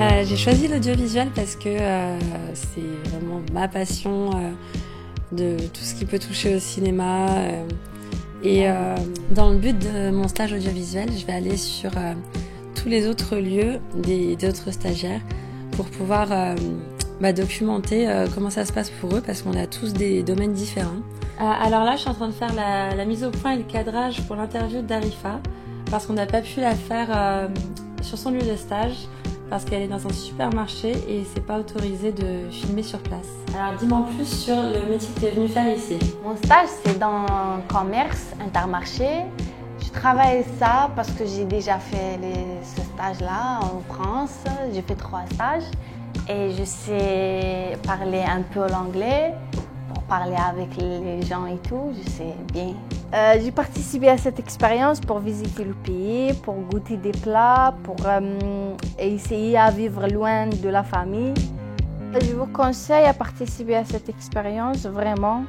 J'ai choisi l'audiovisuel parce que c'est vraiment ma passion de tout ce qui peut toucher au cinéma. Dans le but de mon stage audiovisuel, je vais aller sur tous les autres lieux des autres stagiaires pour pouvoir documenter comment ça se passe pour eux, parce qu'on a tous des domaines différents. Alors là, je suis en train de faire la mise au point et le cadrage pour l'interview d'Arifa, parce qu'on n'a pas pu la faire sur son lieu de stage, parce qu'elle est dans un supermarché et c'est pas autorisé de filmer sur place. Alors dis-moi en plus sur le métier que tu es venu faire ici. Mon stage, c'est dans le commerce, Intermarché. Je travaille ça parce que j'ai déjà fait ce stage-là en France. J'ai fait 3 stages et je sais parler un peu l'anglais. Pour parler avec les gens et tout, je sais bien. J'ai participé à cette expérience pour visiter le pays, pour goûter des plats, pour essayer à vivre loin de la famille. Je vous conseille à participer à cette expérience vraiment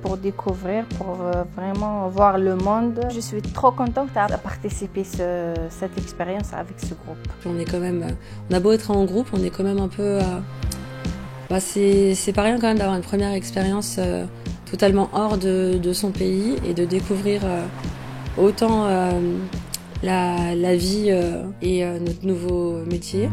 pour découvrir, pour vraiment voir le monde. Je suis trop contente de participer à cette expérience avec ce groupe. On a beau être en groupe, on est quand même un peu... c'est pas rien quand même d'avoir une première expérience totalement hors de son pays et de découvrir autant la vie et notre nouveau métier.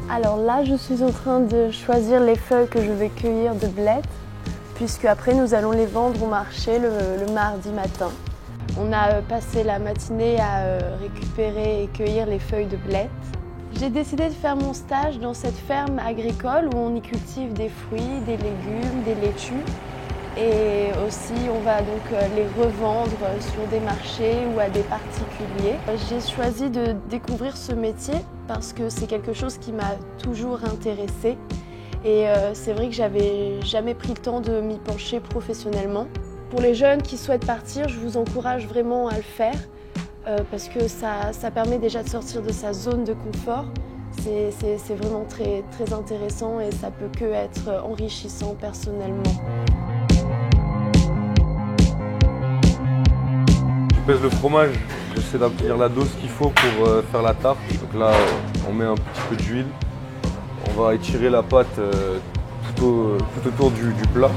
Alors là, je suis en train de choisir les feuilles que je vais cueillir de blettes, puisque après nous allons les vendre au marché le mardi matin. On a passé la matinée à récupérer et cueillir les feuilles de blettes. J'ai décidé de faire mon stage dans cette ferme agricole où on y cultive des fruits, des légumes, des laitues. Et aussi, on va donc les revendre sur des marchés ou à des particuliers. J'ai choisi de découvrir ce métier parce que c'est quelque chose qui m'a toujours intéressée. Et c'est vrai que j'avais jamais pris le temps de m'y pencher professionnellement. Pour les jeunes qui souhaitent partir, je vous encourage vraiment à le faire parce que ça permet déjà de sortir de sa zone de confort. C'est vraiment très, très intéressant et ça peut que être enrichissant personnellement. Je pèse le fromage, j'essaie d'obtenir la dose qu'il faut pour faire la tarte. Donc là, on met un petit peu d'huile. On va étirer la pâte tout autour du plat.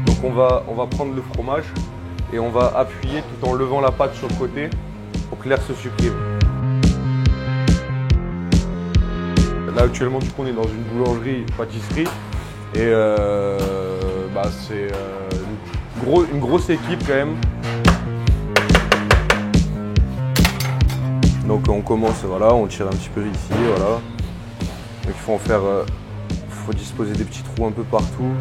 Donc on va prendre le fromage et on va appuyer tout en levant la pâte sur le côté pour que l'air se supprime. Là actuellement du coup on est dans une boulangerie-pâtisserie et c'est une grosse équipe quand même. Donc on commence, voilà, on tire un petit peu ici, voilà. Donc il faut disposer des petits trous un peu partout.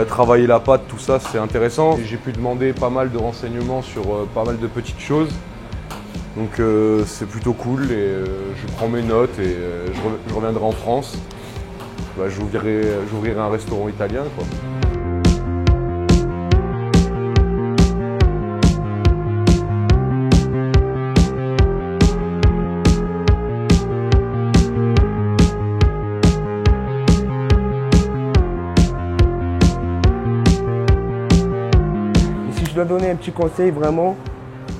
Travailler la pâte, tout ça c'est intéressant. J'ai pu demander pas mal de renseignements sur pas mal de petites choses. Donc c'est plutôt cool et je prends mes notes et je reviendrai en France. J'ouvrirai un restaurant italien, quoi. Si je dois donner un petit conseil vraiment,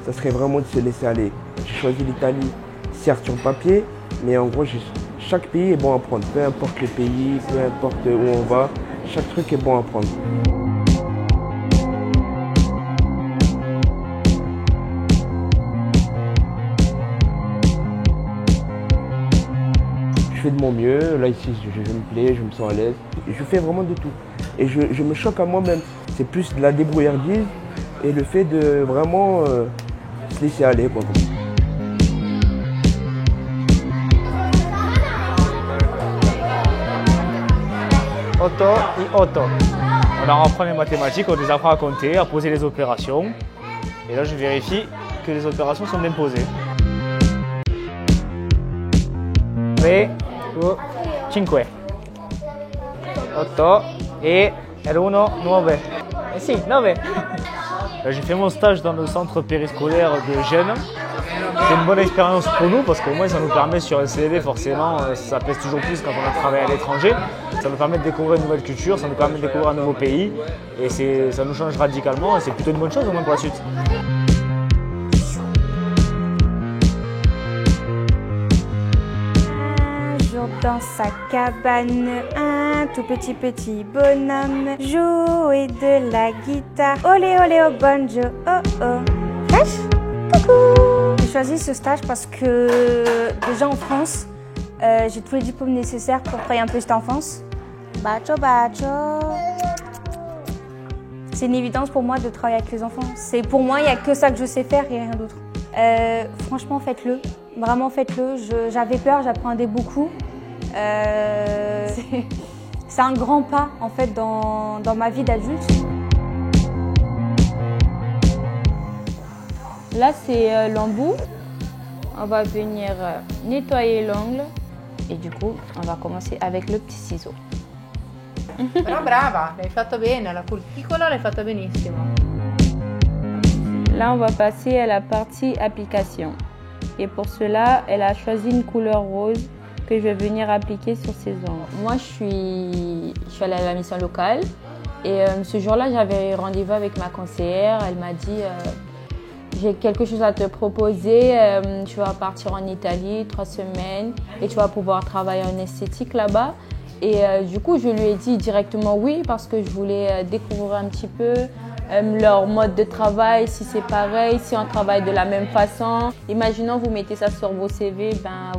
ça serait vraiment de se laisser aller. J'ai choisi l'Italie, certes sur papier, mais en gros chaque pays est bon à prendre. Peu importe le pays, peu importe où on va, chaque truc est bon à prendre. Je fais de mon mieux, là ici je me plais, je me sens à l'aise. Je fais vraiment de tout. Et je me choque à moi-même. C'est plus de la débrouillardise et le fait de vraiment se laisser aller, quoi. Otto et Otto. On leur apprend les mathématiques, on les apprend à compter, à poser les opérations. Et là, je vérifie que les opérations sont bien posées. 3, 5, 8 et 1, 9. Eh si, 9. J'ai fait mon stage dans le centre périscolaire de Gênes C'est une bonne expérience pour nous parce qu'au moins ça nous permet sur un CV, forcément, ça pèse toujours plus quand on a travaillé à l'étranger. Ça nous permet de découvrir une nouvelle culture, ça nous permet de découvrir un nouveau pays et ça nous change radicalement et c'est plutôt une bonne chose au moins pour la suite. Dans sa cabane, un tout petit bonhomme jouait de la guitare. Olé olé au banjo, oh oh. Fraîche, coucou. J'ai choisi ce stage parce que déjà en France, j'ai tous les diplômes nécessaires pour travailler un peu cette enfance. Bacho bacho. C'est une évidence pour moi de travailler avec les enfants. Pour moi, il n'y a que ça que je sais faire et rien d'autre. Franchement, faites-le. Vraiment, faites-le. J'avais peur, j'apprenais beaucoup. C'est un grand pas en fait dans ma vie d'adulte. Là c'est l'embout. On va venir nettoyer l'ongle et du coup on va commencer avec le petit ciseau. Però brava, l'hai fatto bene, la cuticola l'hai fatta benissimo. Là on va passer à la partie application. Et pour cela, elle a choisi une couleur rose que je vais venir appliquer sur ses ongles. Moi, je suis allée à la mission locale et ce jour-là, j'avais rendez-vous avec ma conseillère. Elle m'a dit j'ai quelque chose à te proposer. Tu vas partir en Italie 3 semaines et tu vas pouvoir travailler en esthétique là-bas. Et du coup, je lui ai dit directement oui parce que je voulais découvrir un petit peu leur mode de travail, si c'est pareil, si on travaille de la même façon. Imaginons vous mettez ça sur vos CV,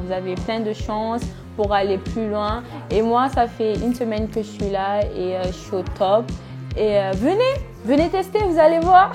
vous avez plein de chances pour aller plus loin. Et moi, ça fait 1 semaine que je suis là et je suis au top. Et venez tester, vous allez voir.